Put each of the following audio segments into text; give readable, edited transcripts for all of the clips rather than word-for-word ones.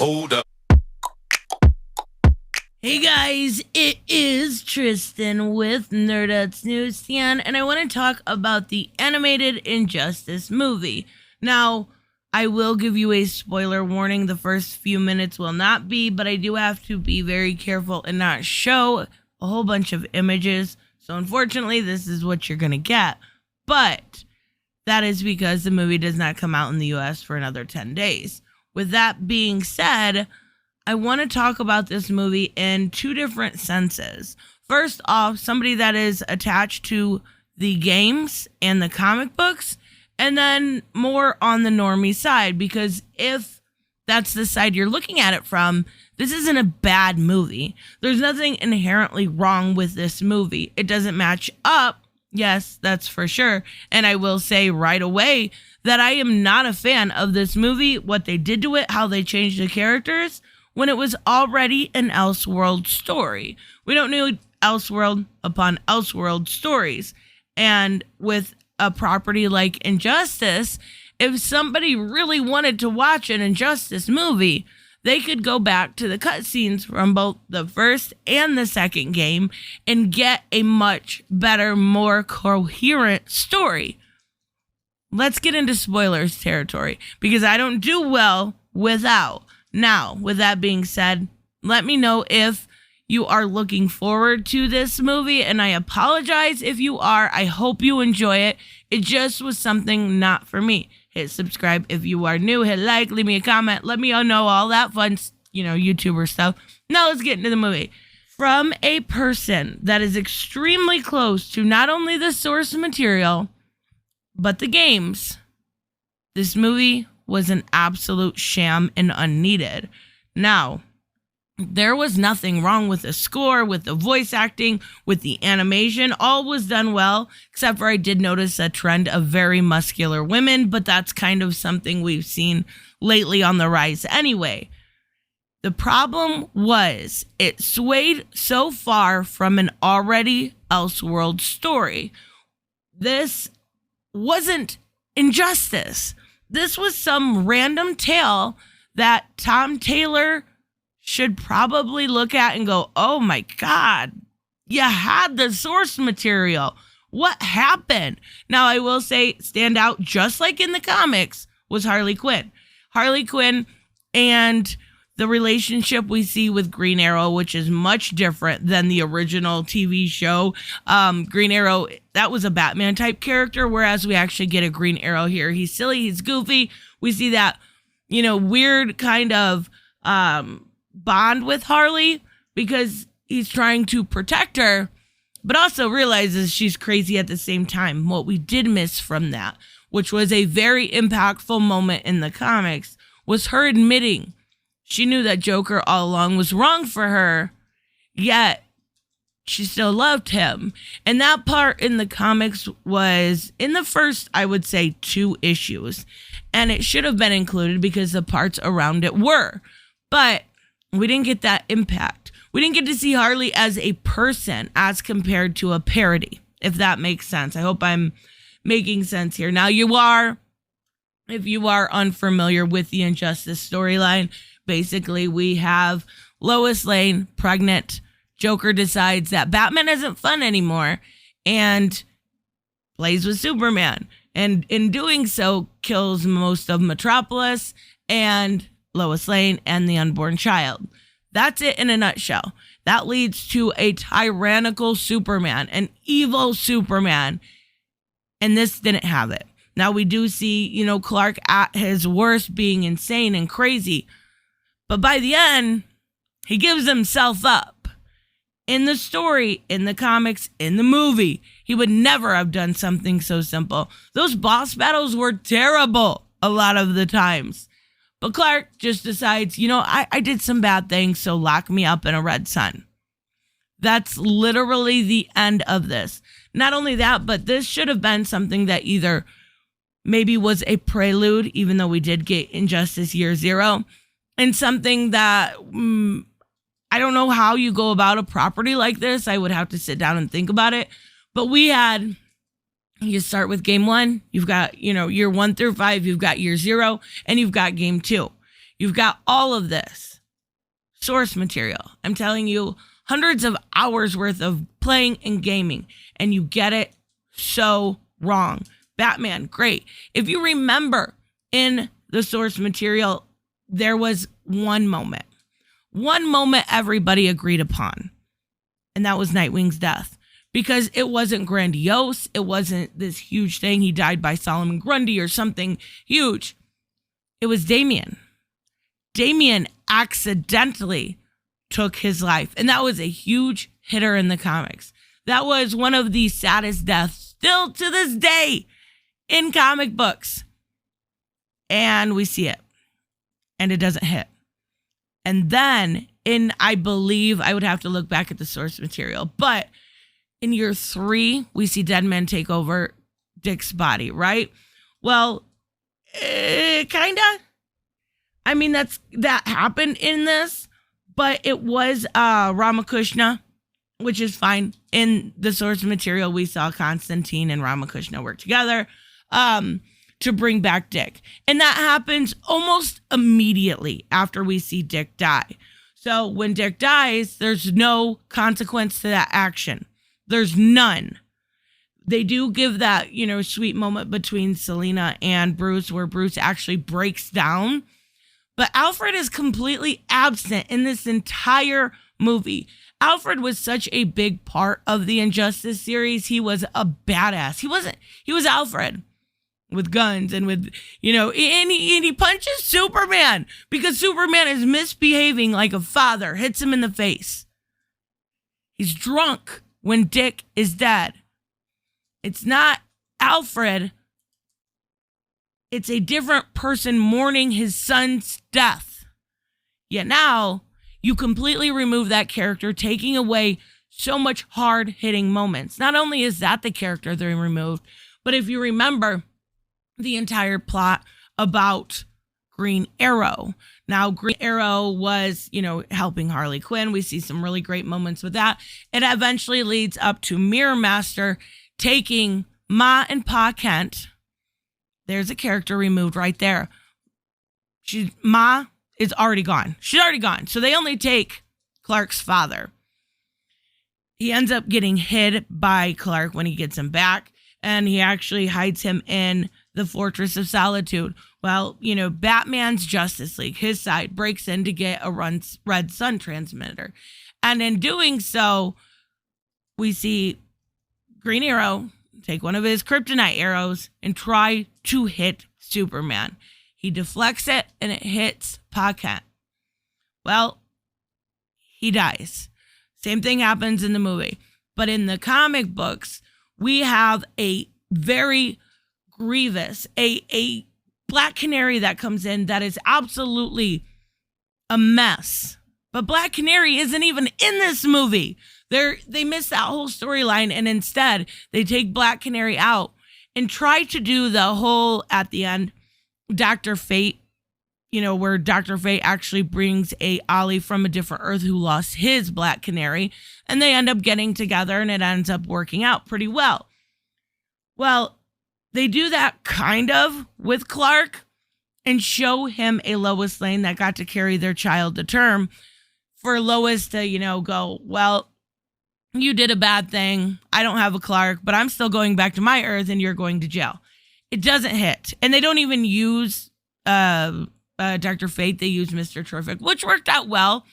Hold up. Hey guys, it is Tristan with Nerdette's Newsstand, and I want to talk about the animated Injustice movie. Now, I will give you a spoiler warning. The first few minutes will not be, but I do have to be very careful and not show a whole bunch of images. So unfortunately, this is what you're going to get. But that is because the movie does not come out in the US for another 10 days. With that being said, I want to talk about this movie in two different senses. First off, somebody that is attached to the games and the comic books, and then more on the normie side, because if that's the side you're looking at it from, this isn't a bad movie. There's nothing inherently wrong with this movie. It doesn't match up. Yes, that's for sure. And I will say right away that I am not a fan of this movie, what they did to it, how they changed the characters, when it was already an Elseworld story. We don't need Elseworld upon Elseworld stories. And with a property like Injustice, if somebody really wanted to watch an Injustice movie, they could go back to the cutscenes from both the first and the second game and get a much better, more coherent story. Let's get into spoilers territory, because I don't do well without. Now, with that being said, let me know if you are looking forward to this movie, and I apologize if you are. I hope you enjoy it. It just was something not for me. Hit subscribe if you are new. Hit like, leave me a comment. Let me know all that fun, YouTuber stuff. Now let's get into the movie. From a person that is extremely close to not only the source material, but the games, this movie was an absolute sham and unneeded. Now, there was nothing wrong with the score, with the voice acting, with the animation. All was done well, except for I did notice a trend of very muscular women, but that's kind of something we've seen lately on the rise anyway. The problem was it swayed so far from an already Elseworld story. This wasn't Injustice. This was some random tale that Tom Taylor should probably look at and go, oh my God, you had the source material. What happened? Now, I will say, stand out, just like in the comics, was Harley Quinn. Harley Quinn and the relationship we see with Green Arrow, which is much different than the original TV show. Green Arrow, that was a Batman type character, whereas we actually get a Green Arrow here. He's silly, he's goofy. We see that, weird kind of bond with Harley because he's trying to protect her, but also realizes she's crazy at the same time. What we did miss from that, which was a very impactful moment in the comics, was her admitting she knew that Joker all along was wrong for her, yet she still loved him. And that part in the comics was in the first, I would say, 2 issues. And it should have been included because the parts around it were. But we didn't get that impact. We didn't get to see Harley as a person as compared to a parody, if that makes sense. I hope I'm making sense here. Now, if you are unfamiliar with the Injustice storyline, basically, we have Lois Lane pregnant. Joker decides that Batman isn't fun anymore and plays with Superman. And in doing so, kills most of Metropolis and Lois Lane and the unborn child. That's it in a nutshell. That leads to a tyrannical Superman, an evil Superman. And this didn't have it. Now we do see, Clark at his worst being insane and crazy. But by the end, he gives himself up. In the story, in the comics, in the movie, he would never have done something so simple. Those boss battles were terrible a lot of the times. But Clark just decides, I did some bad things, so lock me up in a red sun. That's literally the end of this. Not only that, but this should have been something that either maybe was a prelude, even though we did get Injustice Year Zero, and something that I don't know how you go about a property like this. I would have to sit down and think about it. But you start with game 1, you've got, year 1 through 5, you've got year 0, and you've got game 2. You've got all of this source material. I'm telling you, hundreds of hours worth of playing and gaming, and you get it so wrong. Batman, great. If you remember in the source material, there was one moment everybody agreed upon, and that was Nightwing's death, because it wasn't grandiose. It wasn't this huge thing. He died by Solomon Grundy or something huge. It was Damian. Damian accidentally took his life, and that was a huge hitter in the comics. That was one of the saddest deaths still to this day in comic books. And we see it, and it doesn't hit. And then I believe I would have to look back at the source material, but in year 3, we see Deadman take over Dick's body, right? Well, kinda. I mean, that happened in this, but it was Ramakrishna, which is fine. In the source material, we saw Constantine and Ramakrishna work together to bring back Dick. And that happens almost immediately after we see Dick die. So when Dick dies, there's no consequence to that action. There's none. They do give that, sweet moment between Selina and Bruce where Bruce actually breaks down. But Alfred is completely absent in this entire movie. Alfred was such a big part of the Injustice series. He was a badass. He was Alfred with guns and with, and he punches Superman because Superman is misbehaving like a father, hits him in the face. He's drunk when Dick is dead. It's not Alfred. It's a different person mourning his son's death. Yet now, you completely remove that character, taking away so much hard-hitting moments. Not only is that the character they removed, but if you remember the entire plot about Green Arrow. Now, Green Arrow was, helping Harley Quinn. We see some really great moments with that. It eventually leads up to Mirror Master taking Ma and Pa Kent. There's a character removed right there. Ma is already gone. She's already gone. So they only take Clark's father. He ends up getting hid by Clark when he gets him back, and he actually hides him in the Fortress of Solitude. Well, Batman's Justice League, his side, breaks in to get a Red Sun transmitter. And in doing so, we see Green Arrow take one of his kryptonite arrows and try to hit Superman. He deflects it and it hits Pa Kent. Well, he dies. Same thing happens in the movie. But in the comic books, we have a very grievous, a Black Canary that comes in that is absolutely a mess. But Black Canary isn't even in this movie. They miss that whole storyline, and instead they take Black Canary out and try to do the whole, at the end, Dr. Fate, where Dr. Fate actually brings a Ollie from a different Earth who lost his Black Canary, and they end up getting together, and it ends up working out pretty well. Well, they do that kind of with Clark and show him a Lois Lane that got to carry their child to term for Lois to, go, well, you did a bad thing. I don't have a Clark, but I'm still going back to my Earth and you're going to jail. It doesn't hit. And they don't even use Dr. Fate. They use Mr. Terrific, which worked out well.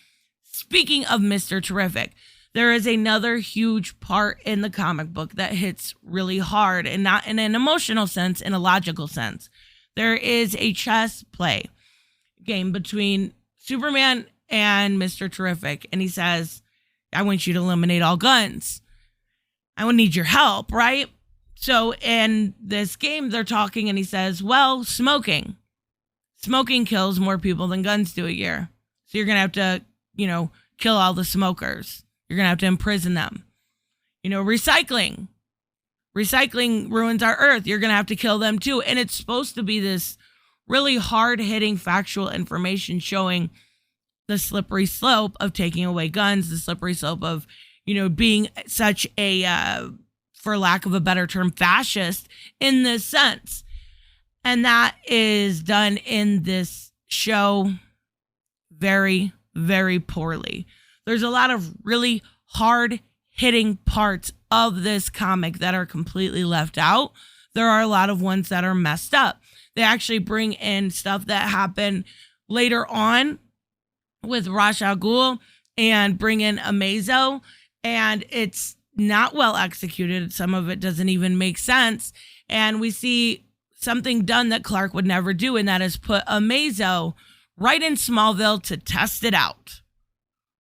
Speaking of Mr. Terrific, there is another huge part in the comic book that hits really hard, and not in an emotional sense, in a logical sense. There is a chess play game between Superman and Mr. Terrific, and he says, I want you to eliminate all guns. I would need your help, right? So in this game, they're talking, and he says, well, smoking kills more people than guns do a year. So you're going to have to, kill all the smokers. You're going to have to imprison them. Recycling ruins our Earth. You're going to have to kill them too. And it's supposed to be this really hard-hitting factual information showing the slippery slope of taking away guns, the slippery slope of, being such a, for lack of a better term, fascist in this sense. And that is done in this show very, very poorly. There's a lot of really hard-hitting parts of this comic that are completely left out. There are a lot of ones that are messed up. They actually bring in stuff that happened later on with Ra's al Ghul and bring in Amazo, and it's not well executed. Some of it doesn't even make sense. And we see something done that Clark would never do, and that is put Amazo right in Smallville to test it out.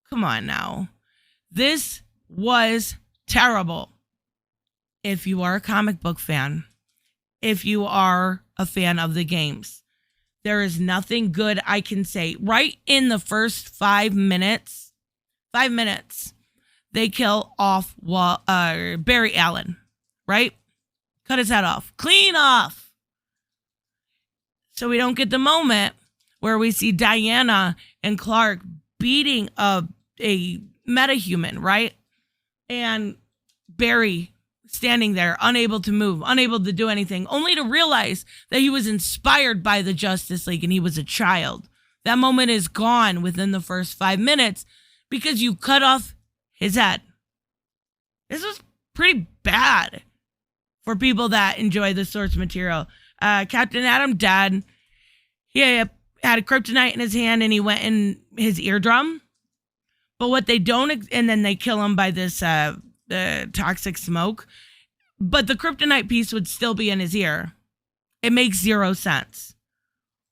Come on now. This was terrible. If you are a comic book fan, if you are a fan of the games, there is nothing good I can say. Right in the first 5 minutes, they kill off Barry Allen, right? Cut his head off. Clean off. So we don't get the moment where we see Diana and Clark beating a metahuman, right? And Barry standing there, unable to move, unable to do anything, only to realize that he was inspired by the Justice League and he was a child. That moment is gone within the first 5 minutes because you cut off his head. This was pretty bad for people that enjoy the source material. Captain Atom dead. He had a kryptonite in his hand and he went in his eardrum. But what they don't, and then they kill him by this the toxic smoke. But the kryptonite piece would still be in his ear. It makes zero sense.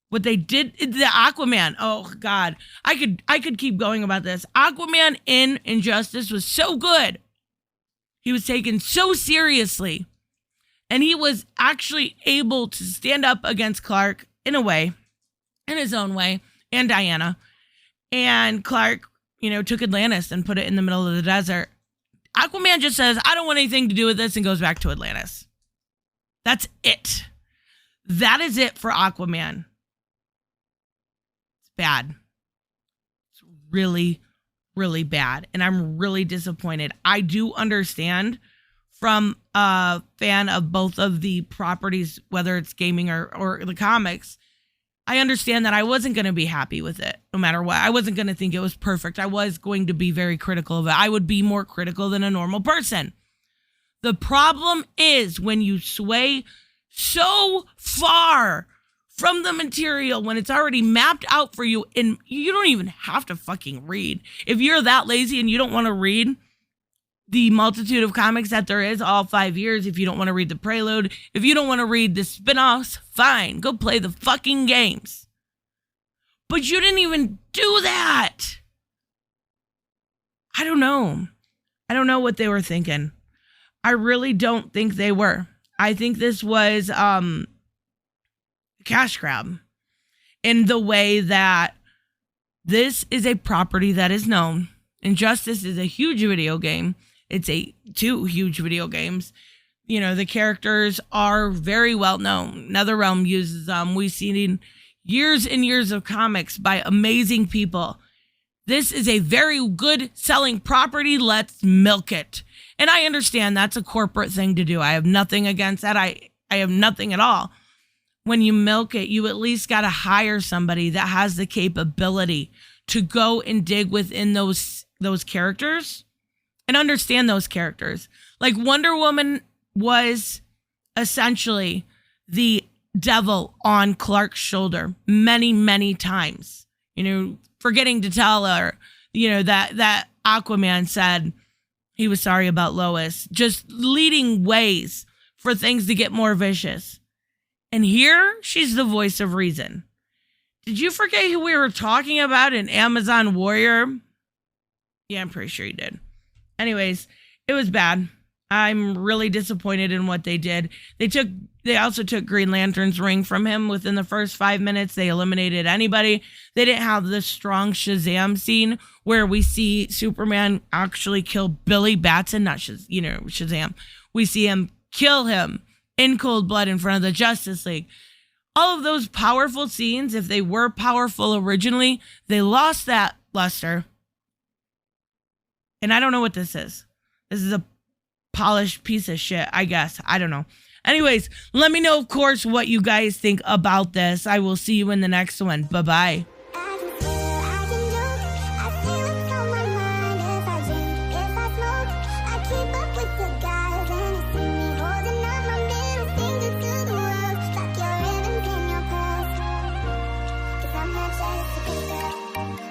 What they did, the Aquaman, oh God, I could keep going about this. Aquaman in Injustice was so good. He was taken so seriously. And he was actually able to stand up against Clark in a way, in his own way, and Diana. And Clark, took Atlantis and put it in the middle of the desert. Aquaman just says, I don't want anything to do with this, and goes back to Atlantis. That's it. That is it for Aquaman. It's bad. It's really, really bad. And I'm really disappointed. I do understand from a fan of both of the properties, whether it's gaming or the comics, I understand that I wasn't going to be happy with it, no matter what. I wasn't going to think it was perfect. I was going to be very critical of it. I would be more critical than a normal person. The problem is when you sway so far from the material, when it's already mapped out for you, and you don't even have to fucking read. If you're that lazy and you don't want to read the multitude of comics that there is all 5 years, if you don't want to read the prelude, if you don't want to read the spin-offs, fine, go play the fucking games. But you didn't even do that. I don't know. I don't know what they were thinking. I really don't think they were. I think this was a cash grab in the way that this is a property that is known. Injustice is a huge video game. It's two huge video games. The characters are very well known. NetherRealm uses them. We've seen years and years of comics by amazing people. This is a very good selling property. Let's milk it. And I understand that's a corporate thing to do. I have nothing against that. I have nothing at all. When you milk it, you at least got to hire somebody that has the capability to go and dig within those characters and understand those characters. Like Wonder Woman was essentially the devil on Clark's shoulder many, many times. Forgetting to tell her, that Aquaman said he was sorry about Lois, just leading ways for things to get more vicious. And here she's the voice of reason. Did you forget who we were talking about in Amazon Warrior? Yeah, I'm pretty sure you did. Anyways, it was bad. I'm really disappointed in what they did. They also took Green Lantern's ring from him within the first 5 minutes. They eliminated anybody. They didn't have this strong Shazam scene where we see Superman actually kill Billy Batson, not Shazam. We see him kill him in cold blood in front of the Justice League. All of those powerful scenes, if they were powerful originally, they lost that luster. And I don't know what this is. This is a polished piece of shit, I guess. I don't know. Anyways, let me know, of course, what you guys think about this. I will see you in the next one. Bye-bye. Jobustify.